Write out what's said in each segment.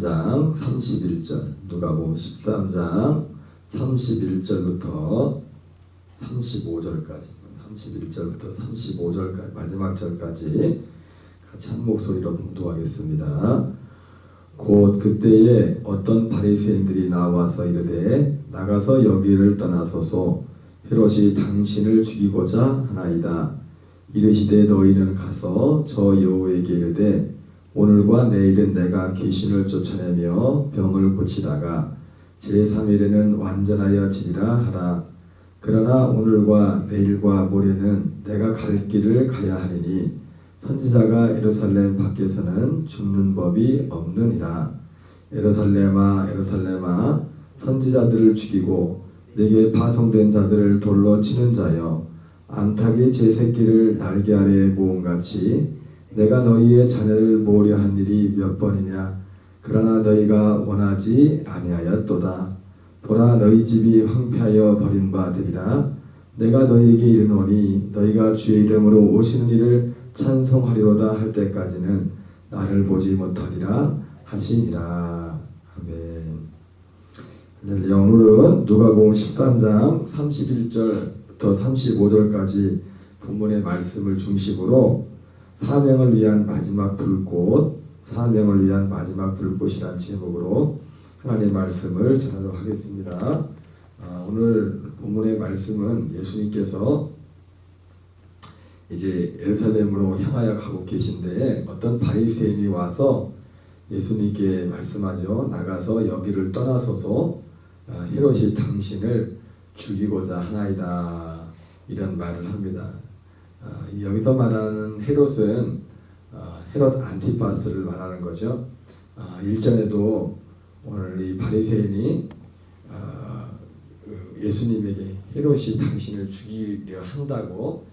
13장 31절, 누가복음 13장 31절부터 35절까지, 31절부터 35절까지, 마지막 절까지 같이 한 목소리로 봉독하겠습니다. 곧 그때에 어떤 바리새인들이 나와서 이르되 나가서 여기를 떠나소서, 헤롯이 당신을 죽이고자 하나이다. 이르시되 너희는 가서 저 여호에게 이르되 오늘과 내일은 내가 귀신을 쫓아내며 병을 고치다가 제3일에는 완전하여 지리라 하라. 그러나 오늘과 내일과 모레는 내가 갈 길을 가야 하리니 선지자가 예루살렘 밖에서는 죽는 법이 없느니라. 예루살렘아 예루살렘아, 선지자들을 죽이고 내게 파송된 자들을 돌로 치는 자여, 암탉이 제 새끼를 날개 아래에 모음같이 내가 너희의 자녀를 모으려 한 일이 몇 번이냐. 그러나 너희가 원하지 아니하였도다. 보라, 너희 집이 황폐하여 버림받으리라. 내가 너희에게 이르노니 너희가 주의 이름으로 오시는 이를 찬송하리로다 할 때까지는 나를 보지 못하리라 하시니라. 아멘. 오늘은 누가복음 13장 31절부터 35절까지 본문의 말씀을 중심으로 사명을 위한 마지막 불꽃, 사명을 위한 마지막 불꽃이라는 제목으로 하나님의 말씀을 전하도록 하겠습니다. 오늘 본문의 말씀은 예수님께서 이제 예루살렘으로 향하여 가고 계신데 어떤 바리새인이 와서 예수님께 말씀하죠. 나가서 여기를 떠나소서, 헤롯이 당신을 죽이고자 하나이다. 이런 말을 합니다. 여기서 말하는 헤롯은 헤롯 안티파스를 말하는 거죠. 일전에도 오늘 이 바리새인이 예수님에게 헤롯이 당신을 죽이려 한다고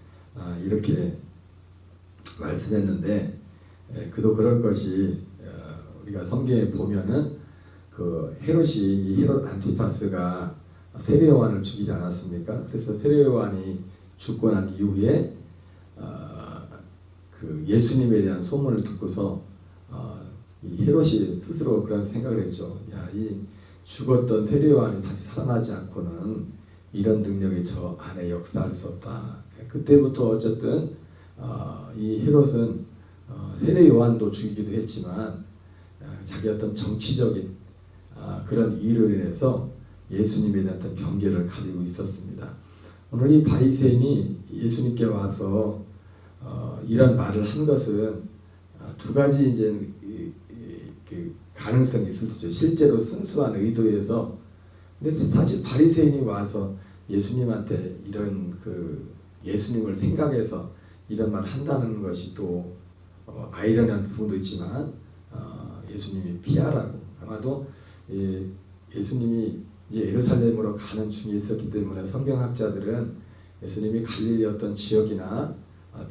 이렇게 말씀했는데, 그도 그럴 것이 우리가 성경에 보면은 그 헤롯이, 이 헤롯 안티파스가 세례 요한을 죽이지 않았습니까? 그래서 세례 요한이 죽고 난 이후에 그 예수님에 대한 소문을 듣고서 이 헤롯이 스스로 그런 생각을 했죠. 야, 이 죽었던 세례 요한이 다시 살아나지 않고는 이런 능력이 저 안에 역사할 수 없다. 그때부터 어쨌든 이 헤롯은 세례 요한도 죽이기도 했지만 자기 어떤 정치적인 그런 이유로 인해서 예수님에 대한 어떤 경계를 가지고 있었습니다. 오늘 이 바리새인이 예수님께 와서 이런 말을 한 것은 두 가지 이제 그 가능성이 있을 수 있죠. 실제로 순수한 의도에서, 근데 사실 바리새인이 와서 예수님한테 이런 그 예수님을 생각해서 이런 말을 한다는 것이 또 아이러니한 부분도 있지만 예수님이 피하라고, 아마도 예수님이 이제 예루살렘으로 가는 중에 있었기 때문에 성경학자들은 예수님이 갈릴리 어떤 지역이나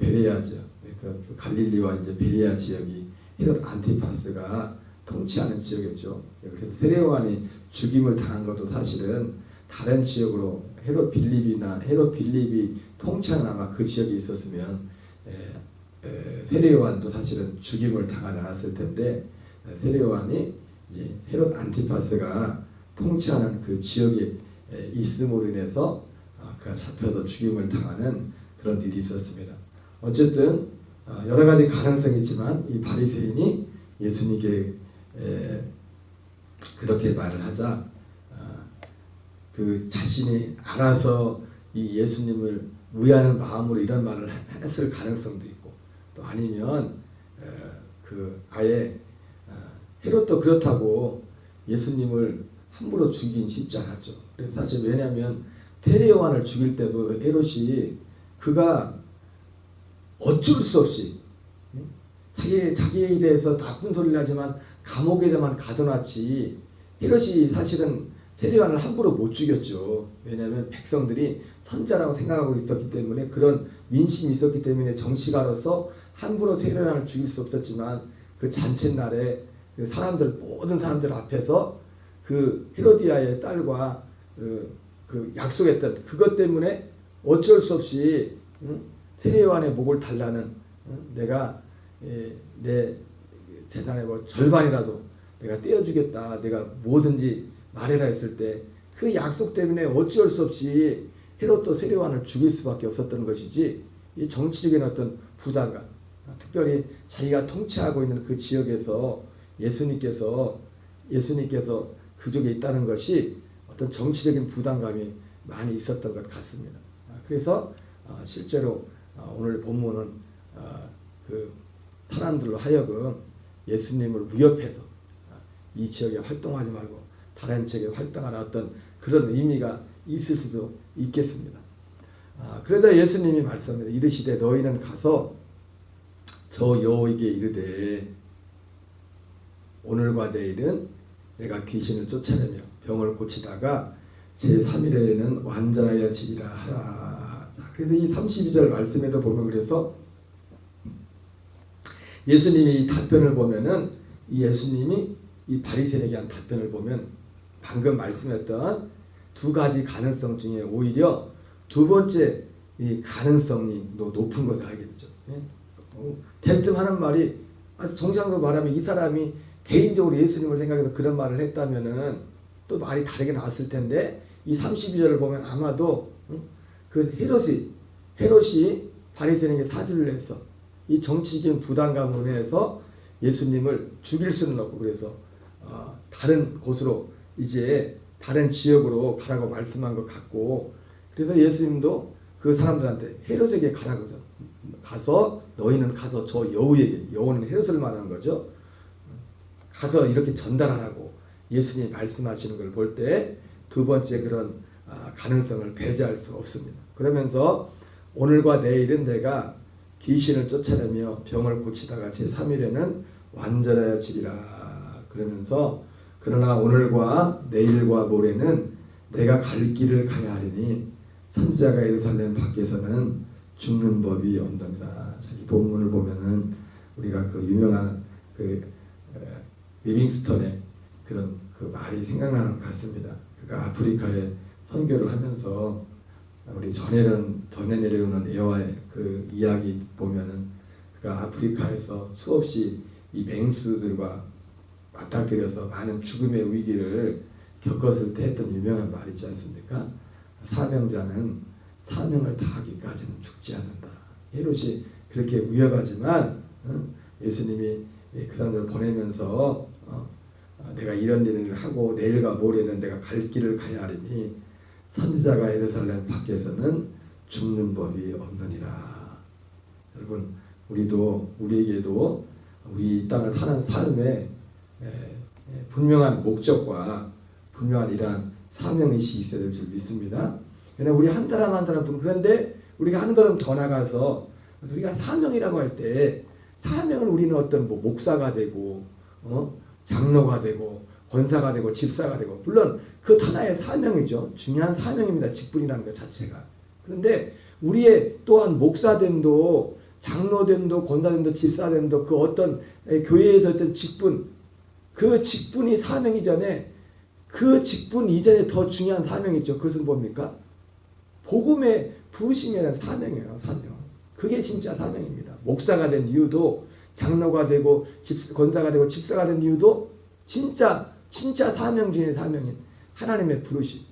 베레아 지역, 그 갈릴리와 이제 베레아 지역이 헤롯 안티파스가 통치하는 지역이었죠. 그래서 세례 요한이 죽임을 당한 것도 사실은 다른 지역으로 헤롯 빌립이 통치하는 아마 그 지역에 있었으면 세례 요한도 사실은 죽임을 당하지 않았을 텐데, 세례 요한이 이제 헤롯 안티파스가 통치하는 그 지역에 있음으로 인해서 그가 잡혀서 죽임을 당하는 그런 일이 있었습니다. 어쨌든 여러 가지 가능성이 있지만 이 바리새인이 예수님께 그렇게 말을 하자 그 자신이 알아서 이 예수님을 위하는 마음으로 이런 말을 했을 가능성도 있고, 또 아니면 그 아예 헤롯도 그렇다고 예수님을 함부로 죽이긴 쉽지 않았죠. 그래서 사실 왜냐하면 세례 요한을 죽일 때도 헤롯이 그가 어쩔 수 없이 자기에 대해서 나쁜 소리를 하지만 감옥에만 가둬놨지, 헤롯이 사실은 세례 요한을 함부로 못 죽였죠. 왜냐하면 백성들이 선자라고 생각하고 있었기 때문에, 그런 민심이 있었기 때문에 정치가로서 함부로 세례 요한을 죽일 수 없었지만 그 잔칫날에 그 모든 사람들 앞에서 그 헤로디아의 딸과 그 약속했던 그것 때문에 어쩔 수 없이 세례 요한의 목을 달라는, 내가 내 재산의 뭐 절반이라도 내가 떼어주겠다, 내가 뭐든지 말해라 했을 때 그 약속 때문에 어쩔 수 없이 헤롯도 세례요한을 죽일 수밖에 없었던 것이지, 이 정치적인 어떤 부담감, 특별히 자기가 통치하고 있는 그 지역에서 예수님께서 그쪽에 있다는 것이 어떤 정치적인 부담감이 많이 있었던 것 같습니다. 그래서 실제로 오늘 본문은 그 사람들로 하여금 예수님을 위협해서 이 지역에 활동하지 말고 다른 지역에 활동하는 어떤 그런 의미가 있을 수도 있겠습니다. 그러자 예수님이 말씀합니다. 이르시되 너희는 가서 저 여호에게 이르되 오늘과 내일은 내가 귀신을 쫓아내며 병을 고치다가 제3일에는 완전하여 지리라 하라. 그래서 이 32절 말씀에도 보면, 그래서 예수님이 이 답변을 보면은, 이 예수님이 이 바리새인에게 한 답변을 보면 방금 말씀했던 두 가지 가능성 중에 오히려 두 번째 이 가능성이 높은 것을 알겠죠. 대뜸 하는 말이, 정상적으로 말하면 이 사람이 개인적으로 예수님을 생각해서 그런 말을 했다면은 또 말이 다르게 나왔을 텐데, 이 32절을 보면 아마도 그 헤롯이 바리새인에게 사주를 해서 이 정치적인 부담감으로 인해서 예수님을 죽일 수는 없고, 그래서 다른 곳으로, 이제 다른 지역으로 가라고 말씀한 것 같고, 그래서 예수님도 그 사람들한테 헤롯에게 가라고, 가서 너희는 가서 저 여우에게, 여우는 헤롯을 말하는 거죠, 가서 이렇게 전달하라고 예수님이 말씀하시는 걸 볼 때 두 번째 그런 가능성을 배제할 수가 없습니다. 그러면서 오늘과 내일은 내가 귀신을 쫓아내며 병을 고치다가 제3일에는 완전해지리라. 그러면서 그러나 오늘과 내일과 모레는 내가 갈 길을 가야 하리니 선지자가 예루살렘 밖에서는 죽는 법이 온답니다. 이 본문을 보면은 우리가 그 유명한 그 리빙스턴의 그런 그 말이 생각나는 것 같습니다. 그가 아프리카에 선교를 하면서 우리 전해 내려오는 애와의 그 이야기 보면은, 그가 아프리카에서 수없이 이 맹수들과 맞닥뜨려서 많은 죽음의 위기를 겪었을 때 했던 유명한 말이 있지 않습니까? 사명자는 사명을 다하기까지는 죽지 않는다. 헤롯이 그렇게 위협하지만 예수님이 그 사람들을 보내면서 내가 이런 일을 하고 내일과 모레는 내가 갈 길을 가야 하리니 선지자가 예루살렘 밖에서는 죽는 법이 없느니라. 여러분, 우리에게도 우리 이 땅을 사는 삶에 분명한 목적과 분명한 이러한 사명의식이 있어야 될 줄 믿습니다. 그러나 우리 한 사람 한 사람, 그런데 우리가 한 걸음 더 나가서 우리가 사명이라고 할 때, 사명은 우리는 어떤 목사가 되고 장로가 되고 권사가 되고 집사가 되고, 물론 그 하나의 사명이죠. 중요한 사명입니다. 직분이라는 것 자체가. 그런데 우리의 또한 목사됨도 장로됨도 권사됨도 집사됨도 그 어떤 교회에서 어떤 직분, 그 직분이 사명이 전에, 그 직분 이전에 더 중요한 사명이 있죠. 그것은 뭡니까? 복음의 부르심이라는 사명이에요. 사명. 그게 진짜 사명입니다. 목사가 된 이유도, 장로가 되고 권사가 되고 집사가 된 이유도 진짜 사명 중에 사명인 하나님의 부르심.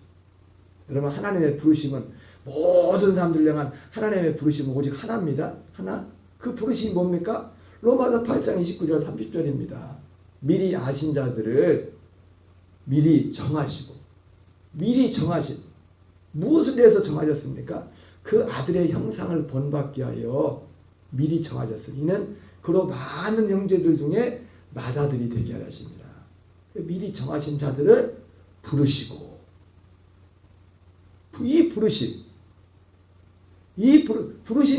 여러분, 하나님의 부르심은 모든 사람들 향한 하나님의 부르심은 오직 하나입니다. 하나. 그 부르심이 뭡니까? 로마서 8장 29절 30절입니다. 미리 아신 자들을 미리 정하시고, 무엇을 위해서 정하셨습니까? 그 아들의 형상을 본받게 하여 미리 정하셨으니 이는 그로 많은 형제들 중에 맏아들이 되게 하십니다. 미리 정하신 자들을 부르시고, 부르신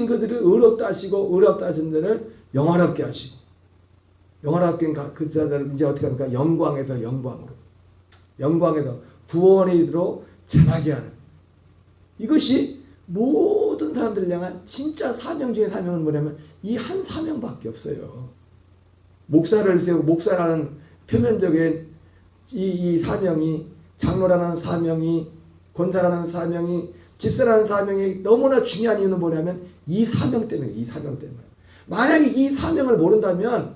그들을 의롭다 하시고, 의롭다 하신 자들을 영화롭게 하시고, 영화롭게 그 자들을 이제 어떻게 합니까? 영광에서 영광으로, 영광에서 구원에 이르러 자라게 하는, 이것이 모든 사람들을 향한 진짜 사명 중에 사명은 뭐냐면 이 한 사명밖에 없어요. 목사를 세우고, 목사라는 표면적인 이 사명이, 장로라는 사명이, 권사라는 사명이, 집사라는 사명이 너무나 중요한 이유는 뭐냐면 이 사명 때문에. 만약에 이 사명을 모른다면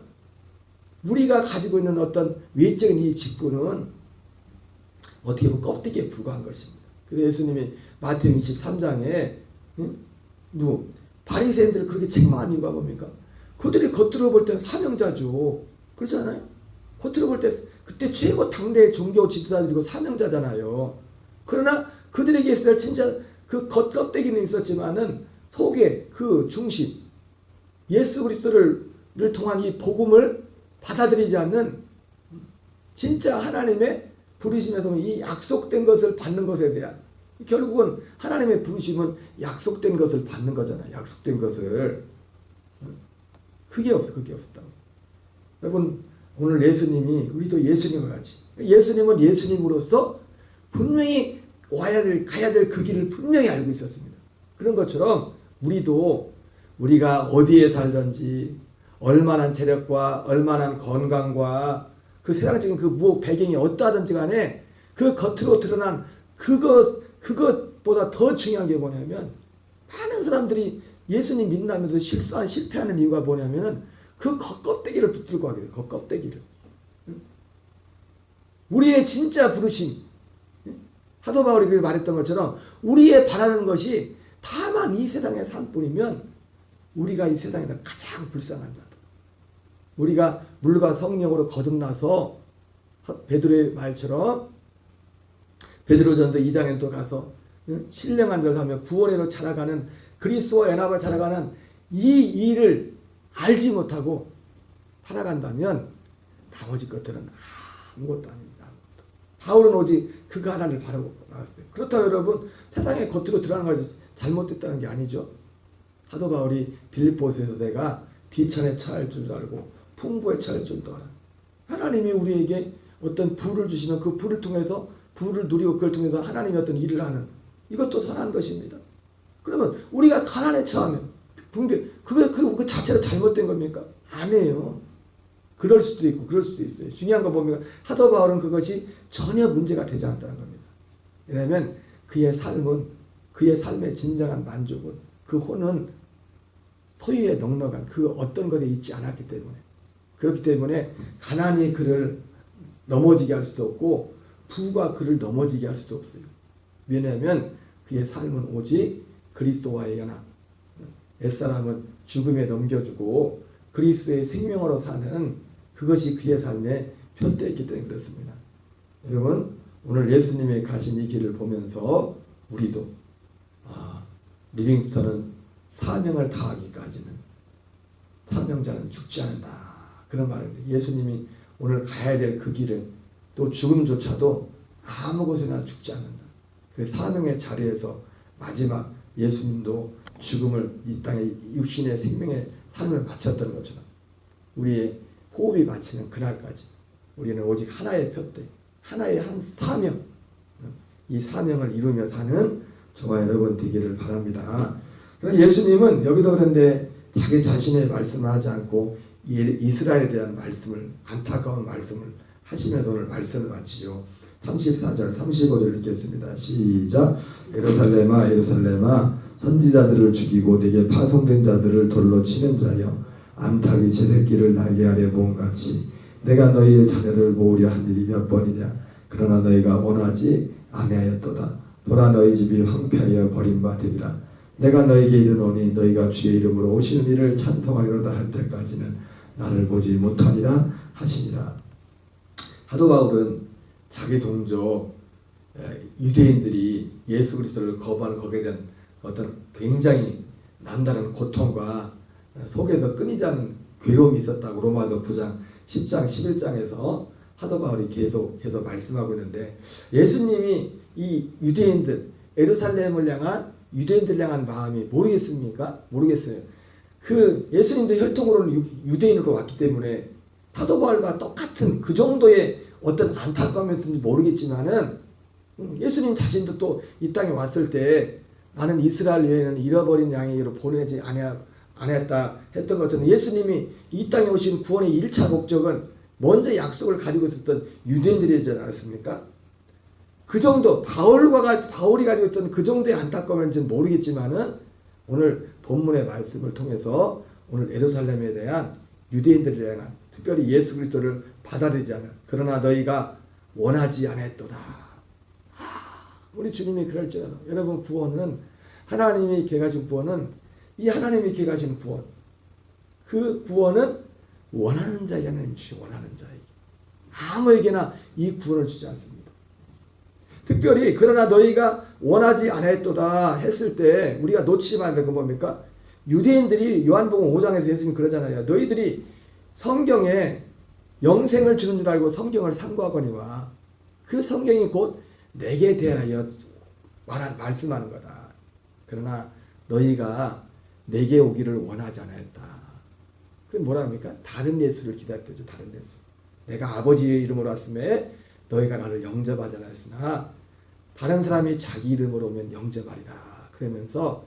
우리가 가지고 있는 어떤 외적인 이 직분은 어떻게 보면 껍데기에 불과한 것입니다. 그래서 예수님이 마태복음 23장에 바리새인들을 그렇게 책망한 이유가 뭡니까? 그들이 겉으로 볼 때는 사명자죠. 그렇잖아요. 겉으로 볼 때 그때 최고 당대 종교 지도자들이고 사명자잖아요. 그러나 그들에게 있을 진짜 그 겉껍데기는 있었지만은 속에 그 중심 예수 그리스도를 통한 이 복음을 받아들이지 않는 진짜 하나님의 부르심에서 이 약속된 것을 받는 것에 대한 결국은 하나님의 부르심은 약속된 것을 받는 거잖아요. 약속된 것을. 그게 없다고. 여러분 오늘 예수님이 우리도 예수님과 같이 예수님은 예수님으로서 분명히 가야 될 그 길을 분명히 알고 있었습니다. 그런 것처럼 우리도 우리가 어디에 살든지 얼마나 재력과 얼마나 건강과 그 세상적인 그 배경이 어떠하든지 간에 그 겉으로 드러난 그것보다 더 중요한 게 뭐냐면 많은 사람들이 예수님 믿는다면서 실패하는 이유가 뭐냐면은 그 겉껍데기를 붙들고 하게 돼요. 겉껍데기를. 우리의 진짜 부르심 사도 바울이 말했던 것처럼 우리의 바라는 것이 다만 이 세상의 삶뿐이면 우리가 이 세상에서 가장 불쌍한 자다. 우리가 물과 성령으로 거듭나서 베드로의 말처럼 베드로전서 2장에 또 가서 신령한 자를 하며 구원으로 자라가는 그리스도와 연합을 자라가는 이 일을 알지 못하고 살아간다면 나머지 것들은 아무것도 아닙니다. 바울은 오직 그가 하나를 바라고 나왔어요. 그렇다고 여러분 세상에 겉으로 드러나는 것이 잘못됐다는 게 아니죠. 사도 바울이 빌립보서에서 내가 비천에 처할 줄도 알고 풍부에 처할 줄도 알아. 하나님이 우리에게 어떤 부를 주시면 그 부를 통해서 부를 누리고 그걸 통해서 하나님이 어떤 일을 하는 이것도 선한 것입니다. 그러면 우리가 가난에 처하면 그 자체로 잘못된 겁니까? 아니에요. 그럴 수도 있고 그럴 수도 있어요. 중요한 거 보면 사도 바울은 그것이 전혀 문제가 되지 않다는 겁니다. 왜냐하면 그의 삶의 진정한 만족은 그 혼은 소유에 넉넉한 그 어떤 것에 있지 않았기 때문에 그렇기 때문에 가난이 그를 넘어지게 할 수도 없고 부가 그를 넘어지게 할 수도 없어요. 왜냐하면 그의 삶은 오직 그리스도와의 연합 옛사람은 죽음에 넘겨주고 그리스도의 생명으로 사는 그것이 그의 삶의 표대이기 때문에 그렇습니다. 여러분 오늘 예수님이 가신 이 길을 보면서 우리도 리빙스턴은 사명을 다하기까지는 사명자는 죽지 않는다 그런 말입니다. 예수님이 오늘 가야 될 그 길은 또 죽음조차도 아무 곳에나 죽지 않는다. 그 사명의 자리에서 마지막 예수님도 죽음을 이 땅의 육신의 생명의 삶을 바쳤던 것처럼 우리의 호흡이 마치는 그날까지 우리는 오직 하나의 표대 하나의 한 사명 이 사명을 이루며 사는 저와 여러분 되기를 바랍니다. 예수님은 여기서 그런데 자기 자신의 말씀을 하지 않고 이스라엘에 대한 말씀을 안타까운 말씀을 하시면서 오늘 말씀을 마치죠. 34절 35절 읽겠습니다. 시작. 예루살렘아 예루살렘아 선지자들을 죽이고 내게 파송된 자들을 돌로 치는 자여 암탉이 제 새끼를 날개 아래 모음같이 내가 너희의 자녀를 모으려 한 일이 몇 번이냐. 그러나 너희가 원하지 아니하였도다. 보라 너희 집이 황폐하여 버림바 되리라. 내가 너희에게 이르노니 너희가 주의 이름으로 오시는 이를 찬송하리로다 할 때까지는 나를 보지 못하리라 하시니라. 사도 바울은 자기 동족 유대인들이 예수 그리스도를 거부하는 거기에 대한 어떤 굉장히 남다른 고통과 속에서 끊이지 않는 괴로움이 있었다고 로마서 9장 10장 11장에서 사도 바울이 계속해서 말씀하고 있는데 예수님이 이 유대인들 예루살렘을 향한 유대인들 향한 마음이 모르겠습니까? 모르겠어요. 그 예수님도 혈통으로는 유대인으로 왔기 때문에 사도 바울과 똑같은 그 정도의 어떤 안타까움이었는지 모르겠지만은 예수님 자신도 또 이 땅에 왔을 때 나는 이스라엘 외에는 잃어버린 양이로 보내지 아니했다 했던 것처럼 예수님이 이 땅에 오신 구원의 1차 목적은 먼저 약속을 가지고 있었던 유대인들이지 않았습니까? 그 정도 바울이 가지고 있던 그 정도의 안타까움인지는 모르겠지만은 오늘 본문의 말씀을 통해서 오늘 예루살렘에 대한 유대인들에 대한 특별히 예수 그리스도를 받아들이지 않아. 그러나 너희가 원하지 않았도다. 우리 주님이 그럴지라도 여러분, 구원은 하나님이 계획하신 구원은, 이 하나님이 계획하신 구원, 그 구원은 원하는 자에게 하나님 주시, 원하는 자에게 아무에게나 이 구원을 주지 않습니다. 특별히 그러나 너희가 원하지 않았도다 했을 때 우리가 놓치지 말아야 될 건 뭡니까? 유대인들이 요한복음 5장에서 예수님이 그러잖아요. 너희들이 성경에 영생을 주는 줄 알고 성경을 상고하거니와 그 성경이 곧 내게 대하여 말씀하는 거다. 그러나 너희가 내게 오기를 원하지 않았다. 그게 뭐라 합니까? 다른 예수를 기다렸죠. 다른 예수. 내가 아버지의 이름으로 왔음에 너희가 나를 영접하지 않았으나 다른 사람이 자기 이름으로 오면 영접하리라. 그러면서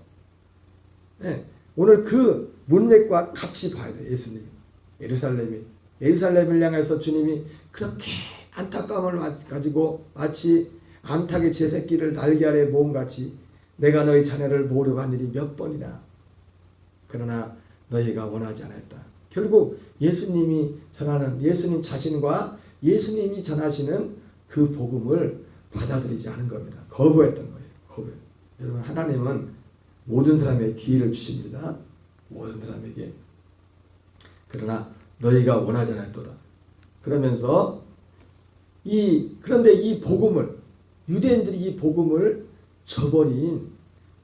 오늘 그 문맥과 같이 봐야 돼요. 예수님. 예루살렘을 향해서 주님이 그렇게 안타까움을 가지고 마치 암탉의 제 새끼를 날개 아래 모음같이 내가 너희 자녀를 모으려고 한 일이 몇 번이나. 그러나 너희가 원하지 않았다. 결국 예수님이 전하는, 예수님 자신과 예수님이 전하시는 그 복음을 받아들이지 않은 겁니다. 거부했던 거예요. 거부. 여러분, 하나님은 모든 사람에게 기회를 주십니다. 모든 사람에게. 그러나 너희가 원하지 않았도다. 그러면서 그런데 이 복음을, 유대인들이 이 복음을 저버린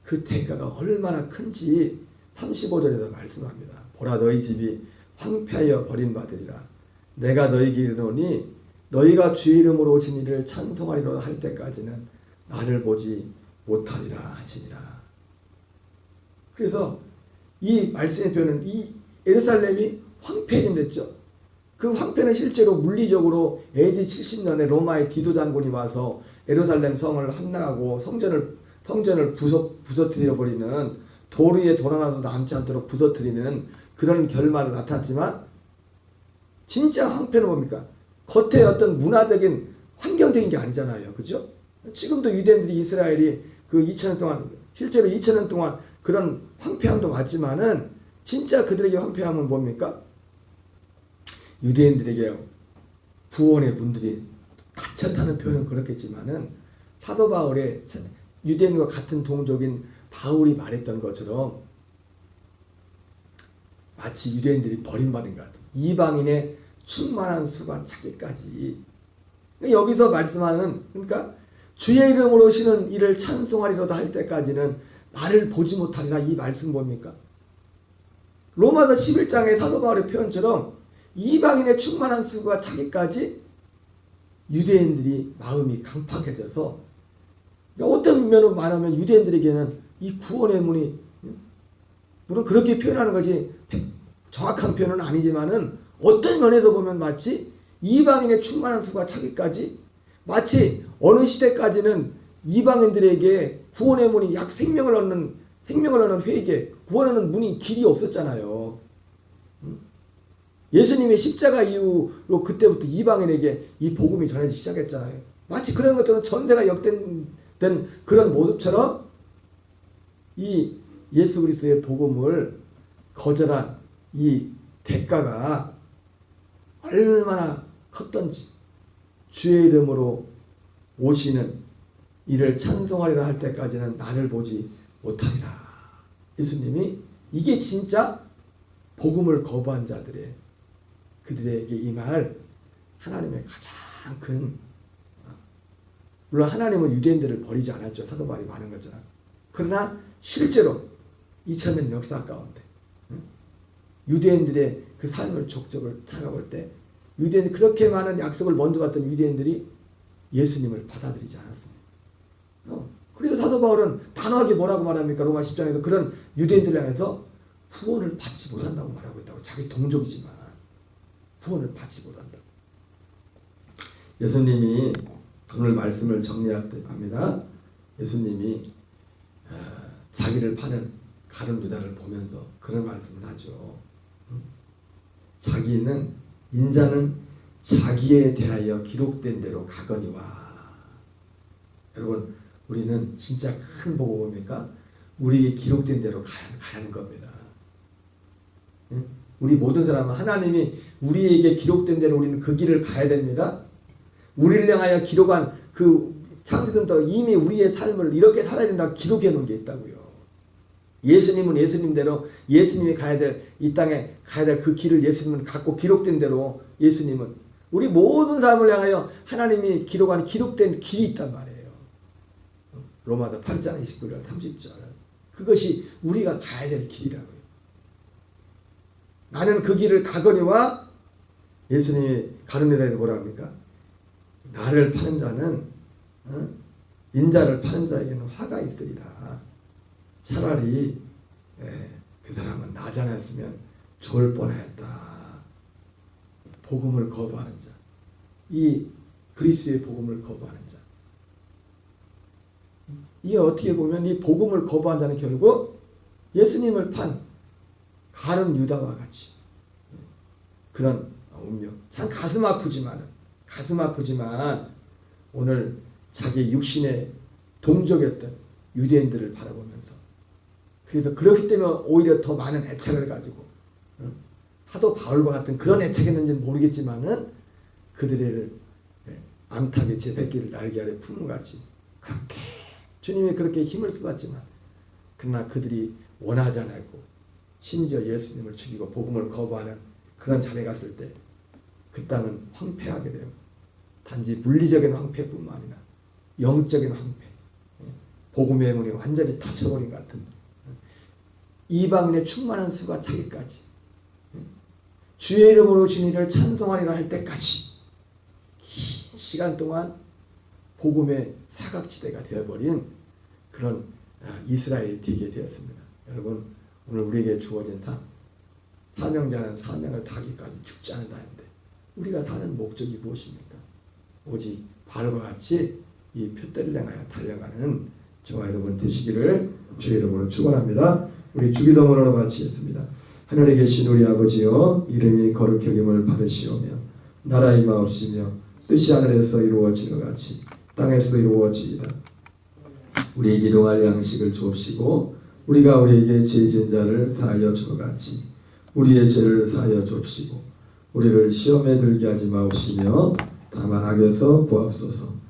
그 대가가 얼마나 큰지 35절에서 말씀합니다. 보라, 너희 집이 황폐하여 버림받으리라. 내가 너희에게 이르노니 너희가 주의 이름으로 오신 이를 찬송하리라 할 때까지는 나를 보지 못하리라 하시니라. 그래서 이 말씀의 표현은 이 예루살렘이 황폐해진댔죠. 그 황폐는 실제로 물리적으로 AD 70년에 로마의 디도 장군이 와서 예루살렘 성을 함락하고 성전을 부서뜨려 버리는, 돌 위에 돌 하나도 남지 않도록 부서뜨리는 그런 결말을 나타났지만, 진짜 황폐는 뭡니까? 겉에 어떤 문화적인 환경적인 게 아니잖아요. 그죠? 지금도 유대인들이 이스라엘이 그 2000년 동안, 실제로 2000년 동안 그런 황폐함도 맞지만은 진짜 그들에게 황폐함은 뭡니까? 유대인들에게 구원의 문들이 갇혔다는 표현은 그렇겠지만은 사도 바울의 유대인과 같은 동족인 바울이 말했던 것처럼 마치 유대인들이 버림받은 것 같아요. 이방인의 충만한 수가 차기까지. 여기서 말씀하는, 그러니까 주의 이름으로 오시는 이를 찬송하리로다 할 때까지는 나를 보지 못하리라. 이 말씀 뭡니까? 로마서 11장의 사도 바울의 표현처럼 이방인의 충만한 수가 차기까지 유대인들이 마음이 강팍해져서, 그러니까 어떤 면으로 말하면 유대인들에게는 이 구원의 문이, 물론 그렇게 표현하는 것이 정확한 표현은 아니지만은 어떤 면에서 보면 마치 이방인의 충만한 수가 차기까지, 마치 어느 시대까지는 이방인들에게 구원의 문이 약 생명을 얻는 회개, 구원하는 문이 길이 없었잖아요. 예수님의 십자가 이후로 그때부터 이방인에게 이 복음이 전해지기 시작했잖아요. 마치 그런 것들은 전세가 역된 그런 모습처럼 이 예수 그리스도의 복음을 거절한 이 대가가 얼마나 컸던지, 주의 이름으로 오시는 이를 찬송하리라 할 때까지는 나를 보지 못하리라. 예수님이 이게 진짜 복음을 거부한 자들의, 그들에게 임할 하나님의 가장 큰, 물론 하나님은 유대인들을 버리지 않았죠. 사도 바울이 말한 것처럼. 그러나 실제로 2000년 역사 가운데 유대인들의 그 삶을 족적을 찾아볼 때, 유대인들이 그렇게 많은 약속을 먼저 받던 유대인들이 예수님을 받아들이지 않았습니다. 그래서 사도 바울은 단호하게 뭐라고 말합니까? 로마 10장에서 그런 유대인들을 향해서 구원을 받지 못한다고 말하고 있다고. 자기 동족이지만 구원을 받지 못한다. 예수님이 오늘 말씀을 정리합니다. 예수님이 자기를 파는 가룟 유다를 보면서 그런 말씀을 하죠. 자기는, 인자는 자기에 대하여 기록된 대로 가거니와. 여러분, 우리는 진짜 큰 복은 뭡니까? 우리에게 기록된 대로 가는 겁니다. 우리 모든 사람은 하나님이 우리에게 기록된 대로 우리는 그 길을 가야 됩니다. 우리를 향하여 기록한 그 창세전부터 이미 우리의 삶을 이렇게 살아야 된다고 기록해 놓은 게 있다고요. 예수님은 예수님대로 예수님이 가야 될 이 땅에 가야 될 그 길을 예수님은 갖고 기록된 대로 예수님은 우리 모든 사람을 향하여 하나님이 기록한 기록된 길이 있단 말이에요. 로마서 8장 29절 30절 그것이 우리가 가야 될 길이라고요. 나는 그 길을 가거니와 예수님이 가르미라에서 뭐라 합니까? 나를 파는 자는 인자를 파는 자에게는 화가 있으리라. 차라리 그 사람은 나지 않았으면 좋을 뻔했다. 복음을 거부하는 자, 이 그리스도의 복음을 거부하는 자. 이게 어떻게 보면 이 복음을 거부한 자는 결국 예수님을 판 가룟 유다와 같이 그런 운명. 참 가슴 아프지만 오늘 자기 육신의 동족이었던 유대인들을 바라보면서 그래서 그렇기 때문에 오히려 더 많은 애착을 가지고 사도 바울과 같은 그런 애착이었는지는 모르겠지만은 그들을 암탉의 제 새끼를 날개 아래 품은같이 그렇게 주님이 그렇게 힘을 쏟았지만 그러나 그들이 원하지 않았고 심지어 예수님을 죽이고 복음을 거부하는 그런 자리에 갔을 때 그 땅은 황폐하게 되고 단지 물리적인 황폐뿐만 아니라 영적인 황폐, 복음의 문이 완전히 닫혀버린 것 같은 이방인의 충만한 수가 차기까지 주의 이름으로 오신 이를 찬송하리라 할 때까지 긴 시간 동안 복음의 사각지대가 되어버린 그런 이스라엘이 되게 되었습니다. 여러분 오늘 우리에게 주어진 사명자는 사명을 다하기까지 죽지 않는다는데 우리가 사는 목적이 무엇입니까? 오직 바울과 같이 이 표대를 향하여 달려가는 저와 여러분 되시기를 주의 이름으로 축원합니다. 우리 주기도문으로 마치겠습니다. 하늘에 계신 우리 아버지여 이름이 거룩히 여김을 받으시오며 나라 임하옵시며 뜻이 하늘에서 이루어지는 것 같이 땅에서 이루어지이다. 우리에게 일용할 양식을 주옵시고 우리가 우리에게 죄 지은 자를 사하여 준 것 같이 우리의 죄를 사하여 주옵시고 우리를 시험에 들게 하지 마옵시며 다만 악에서 구하옵소서.